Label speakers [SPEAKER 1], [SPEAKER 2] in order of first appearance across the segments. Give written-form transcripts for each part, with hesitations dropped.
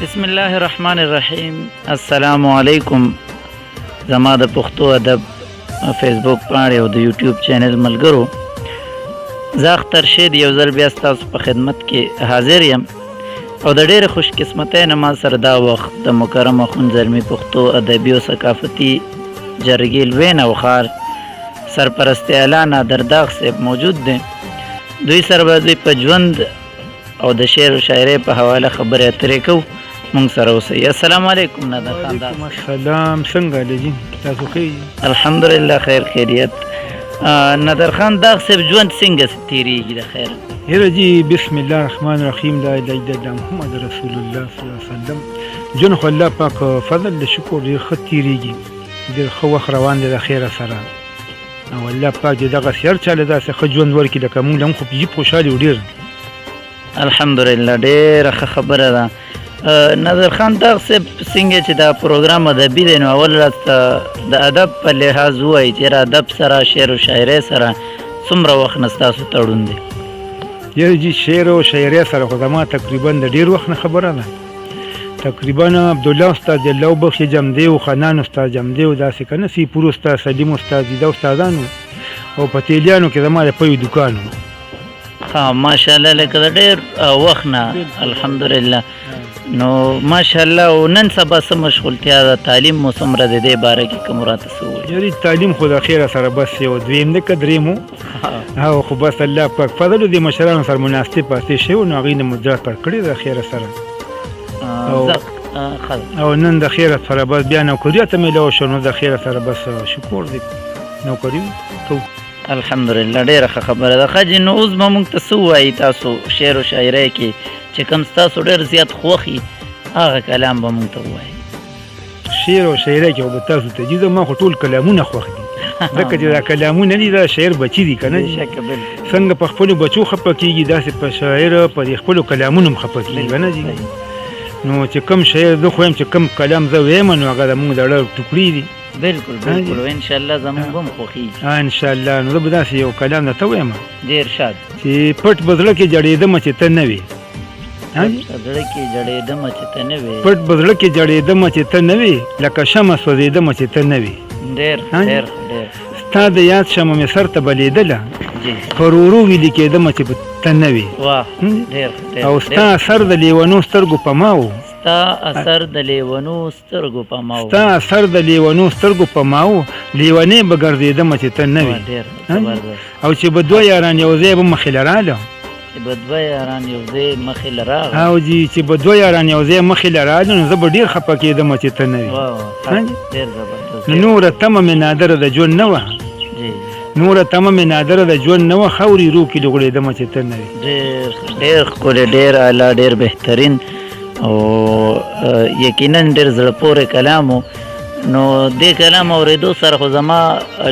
[SPEAKER 1] بسم الله الرحمن الرحیم. السلام علیکم. زما د پښتو ادب فیسبوک پاڼې او د یوټیوب چینل ملګرو، زه اختر شید یو ځل بیا ستاسو په خدمت کې حاضر یم او د ډېرې خوش قسمتۍ نه ما سره دا وخت د مکرم اخوند زلمي پښتو ادبي او ثقافتي جرګې لوی نوښار سرپرست اعلی نادرداغ صاحب موجود دی. دوی سره به دوی په ژوند او د شعر و شاعرۍ په حواله خبرې اترې کوو. مونږ سره اوسئ. السلام علیکم نادر خان.
[SPEAKER 2] وعلیکم السلام. څنګه لجی تاسو ښه؟
[SPEAKER 1] الحمدلله خیر خیریت. نادر خان داغ صاحب ژوند څنګه تیریږي د خیر؟
[SPEAKER 2] هیره جی بسم الله الرحمن الرحیم لا اله الا الله محمد رسول الله صلی الله علیه وسلم. ژوند خو الله پاک فضل د شکر ډېر ښه تیریږي، ډېر ښه وخت روان دی د خیره سره او الله پاک دې دغسې هر چاله داسې ښه ژوند ورکړي لکه موږ هم خو په جیب خوشحال یو ډېر.
[SPEAKER 1] الحمدلله ډېره ښه خبره ده. نادر خان داغ صاحب څنګه چې دا پروګرام ادبي دی نو اول راته د ادب په لحاظ ووایي چې ادب سره شعر و شاعرۍ سره څومره وخت نه ستاسو تړون دی؟
[SPEAKER 2] یاره جي شعر او شاعرۍ سره خو زما تقریبا د ډېر وخت نه خبره ده. تقریبا عبدالله استاد دې الله وبخښي جمدی او خنان استاد جمدی او داسې که نه سیپور استاد سلیم استاد دي دا استادانو او په تیلیانو کې زما د پیو دوکان و.
[SPEAKER 1] ها ماشاءالله لکه د ډېر وخت نه الحمدلله. نو ماشاءالله او نن سبا څه مشغولتیا ده؟ تعلیم مو څومره د دې باره کې کوم راته څه ووایي؟
[SPEAKER 2] یاري تعلیم خو د خیره سره بس یو دویم دی که درېم و او خو بس الله پاک فضل و دې مشرانو سره مناسب پاتې شوی نو هغوی نه مدرات پر کړی د خیره سره او نن د خیره سره بس بیا نوکریا ته میلاو شو نو د خیره سره بس شکر دی نوکري کوو.
[SPEAKER 1] الحمدلله ډېره ښه خبره ده. ښه جي نو اوس به مونږ ته څه ووایي تاسو شعر و شاعرۍ کې چې کوم ستاسو ډېر زیات خوښ وي هغه کلام به مونږ ته ووایي؟
[SPEAKER 2] شعر او شاعرۍ کې خو به تاسو ته جي ما خو ټول کلامونه خوښ دي ځکه چې دا کلامونه دي دا شاعر بچي دي که نه څنګه په خپلو بچو خفه کېږي داسې په شاعر په دې خپلو کلامونو هم خفه کېږي که نه جي. نو چې کوم شاعر زه خو یم چې کوم کلام زه ویم نو هغه زمونږ د زړه ټوکړي دي.
[SPEAKER 1] بالکل بالکل او انشاءالله زمونږ هم خوښېږي.
[SPEAKER 2] انشاءالله. نو زه به داسې یو کلام درته ویم
[SPEAKER 1] ډېر ښاد
[SPEAKER 2] چې پټ به زړه کې جړېدمه چې ته نه وې.
[SPEAKER 1] زړه کې جړېدمه چې ته نه وې.
[SPEAKER 2] پټ به زړه کې جړېدمه چې ته نه وې لکه شمع سوځېدمه چې ته نه وې.
[SPEAKER 1] ډېر ډېر ډېر
[SPEAKER 2] ستا د یاد شمع مې سر ته بلېدله پر ورو ویلې کېدمه چې ته نه وې.
[SPEAKER 1] واه ډېر ډېر.
[SPEAKER 2] او ستا اثر د لیونو سترګو په ما و.
[SPEAKER 1] ستا اثر د لیونو سترګو په ما و.
[SPEAKER 2] ستا اثر د لیونو سترګو په ما و لیونې به ګرځېدمه چې ته نه وې. او چې به دوه یاران یو ځای به مخې له راله
[SPEAKER 1] چې به دوه یاران یو ځای مخې له راغله
[SPEAKER 2] او جي چې به دوه یاران یو ځای مخې له راله نو زه به ډېر خفه کېدمه چې ته نه وې.
[SPEAKER 1] ډېر زبردست.
[SPEAKER 2] نوره تمه مې نادره د ژوند نه وه نوره تمه مې نادره د ژوند نه وه خاورې رو کې لغړېدمه چې ته نه وې.
[SPEAKER 1] ډېر ډېر ښکلی ډېر اعلی ډېر بهترین او یقینا ډېر زړه پورې کلام و. نو دې کلام اورېدو سره خو زما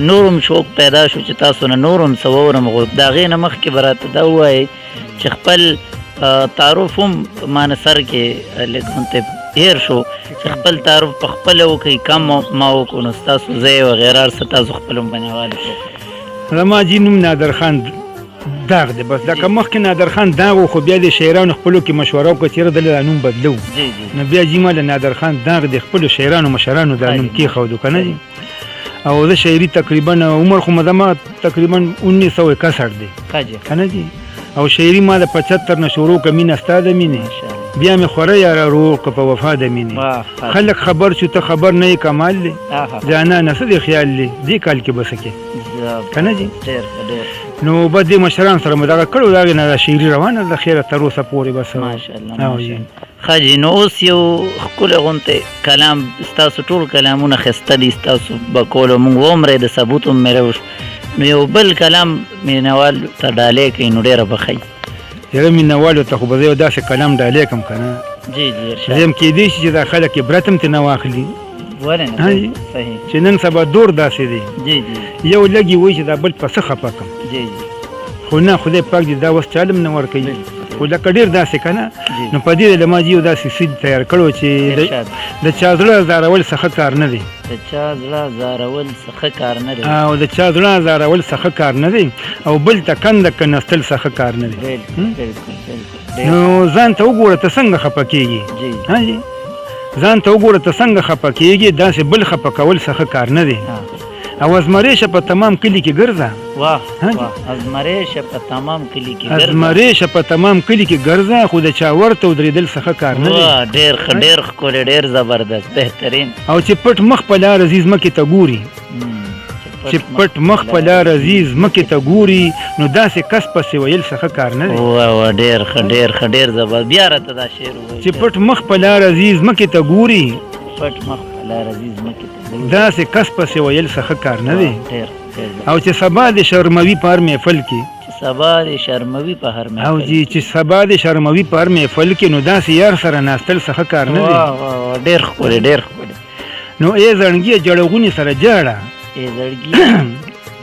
[SPEAKER 1] نورم شوق پیدا شو چې تاسو نه نورم څه واورم. خو د هغې نه مخکې به راته دا ووایئ چې خپل تعارف هم ما نه سر کې لږ هونته هېر شو چې خپل تعارف په خپله وکړئ کم ما وکړو نو ستاسو ځای وغیره هر څه تاسو خپل هم بنیوالې شو.
[SPEAKER 2] زما جي نوم نادر خان داغ دی بس لکه مخکې نادر خان داغ و خو بیا د شاعرانو خپلو کې مشوره وکړه چې یاره دله دا نوم بدلو نو بیا جي ما د نادر خان داغ د خپلو شاعرانو مشرانو دا نوم کېښودو که نه جي. او زه شاعري تقریبا عمر خو زما تقریبا 1961 دی که نه جي. او شاعري ما د 75 نه شروع کړه مینه ستا د مینې بیا مې خوره یاره روغ که په وفا د مینې خلک خبر شو ته خبر نه یې کمال دی جانانه څه دې خیال دی دې کال کې به څه کې که نه جي. نو بس دې مشران سره مو دغه کړو د هغې نه دا شاعري روانه ده خیره تر اوسه پورې بس.
[SPEAKER 1] ماشاءالله ماشاءالله. ښه جي نو اوس یو ښکلی غوندې کلام ستاسو ټول کلامونه ښایسته دي ستاسو به کولو مونږ ومرئ د ثبوت هم میرو نو یو بل کلام مینوال ته ډالۍ کوي نو ډېره به ښایي.
[SPEAKER 2] یاره مینوالو ته خو به زه یو داسې کلام ډالۍ کړم که نه
[SPEAKER 1] جي جي
[SPEAKER 2] زه یم کېدی شي چې دا خلک عبرت هم ترېنه واخلي
[SPEAKER 1] ولې نه صحیح
[SPEAKER 2] چې نن سبا دور داسې دی
[SPEAKER 1] جي جي
[SPEAKER 2] یو لږې وایي چې دا بل په څه خفه کړم
[SPEAKER 1] جي جي
[SPEAKER 2] خو نه خدای پاک دې دا اوس چالم نه ورکوي خو لکه ډېر داسې که نه نو په دې له ما جي یو داسې سید تیار کړو چې د چا زړه ازارول څه ښه کار نه دی
[SPEAKER 1] د چا زړه زارول څه کار نه دی
[SPEAKER 2] او د چا زړه زارول څه کار نه دی او بل ته کنده کنستل څه کار نه دی.
[SPEAKER 1] بالکل
[SPEAKER 2] نو ځان ته وګوره ته څنګه خفه کېږي. ها جی ځان ته وګوره ته څنګه خفه کېږي داسې بل خفه کول څه کار نه دی. او ازمریشه په تمام کلي کې ګرځه.
[SPEAKER 1] واه ازمریشه په تمام کلي کې ګرځه.
[SPEAKER 2] ازمریشه په تمام کلي کې ګرځه خو د چا ورته ودرېدل څه کار نه دی.
[SPEAKER 1] واه ډېر ښکلی ډېر زبردست بهترین.
[SPEAKER 2] او چې پټ مخ په لار عزیز مکې ته ګوري چې پټ مخ په لار عزیز مکې ته ګوري نو داسې کس پسې ویل څه ښه کار نه دی.
[SPEAKER 1] واه ډېر زبردست. بیا راته دا شعر ووایي
[SPEAKER 2] چې پټ مخ په لار عزیز مکې ته ګوري
[SPEAKER 1] پټ مخ په لار عزیز مکې ته ګوري
[SPEAKER 2] داسې کس پسې ویل څه ښه کار نه دی.
[SPEAKER 1] ډېر
[SPEAKER 2] او چې سبا د شرموي په هر محفل کې
[SPEAKER 1] سبا د شرموي په هر محفل
[SPEAKER 2] او چې سبا د شرموي په هر محفل کې نو داسې یار سره ناستل څه ښه کار نه دی.
[SPEAKER 1] واه ډېر ښکلی
[SPEAKER 2] نو ای زړګیه جړغونې سره جاړه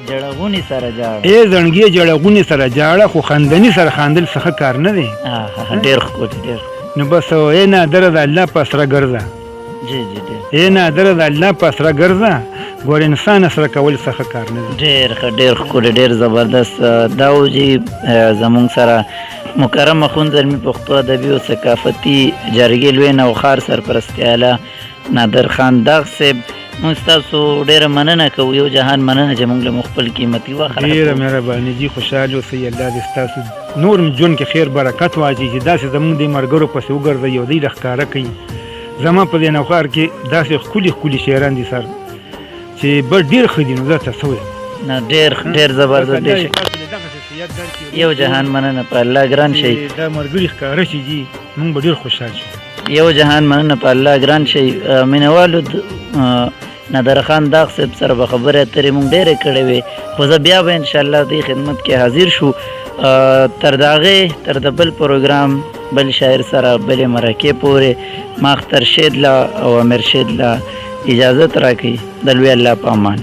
[SPEAKER 1] جړغونې سره جاړه
[SPEAKER 2] ای زړګیه جړغونې سره جاړه خو خندنې سره خاندل څه ښه کار نه دی.
[SPEAKER 1] ډېر ښکلی
[SPEAKER 2] نو بس ای نادره د الله په اسره ګرځه. ای نادره د الله په اسره ګرځه ګور انسان سره کول څه ښه کار نه دی.
[SPEAKER 1] ډېر ښکلی ډېر زبردست. دا و چې زمونږ سره مکرم اخوند زلمي پښتو ادبي او ثقافتي جرګې لوی نوښار سرپرستي اعلی نادر خان داغ صاحب موږ ستاسو ډېره مننه کوو. یو جهان مننه چې موږ له خپل قیمتي وخت
[SPEAKER 2] ډېره مهرباني جي خوشحال اوسئ. الله دې ستاسو نور ژوند کې خیر برکت واچوي چې داسې زموږ د ملګرو پسې وګرځئ او دوی ښکاره کوي. زما په دې نوښار کې داسې ښکلي شاعران دي سر چې بل ډېر ښه دي. نو زه ته څه وایم
[SPEAKER 1] نه ډېر زبردست. یو جهان مننه په الله ګران شي.
[SPEAKER 2] دا ملګري ښکاره شي جي موږ به ډېر خوشحال شو.
[SPEAKER 1] یو جهان مننه په الله ګران شي. مینوالو نادر خان داغ صاحب سره به خبرې اترې مونږ ډېرې کړې وې خو زه بیا به انشاءالله دې خدمت کې حاضر شو. تر د هغې تر د بل پروګرام بل شاعر سره بلې مرکې پورې ما اختر شید لا او امیر شید لا اجازت راکړي. د لوی الله په امان.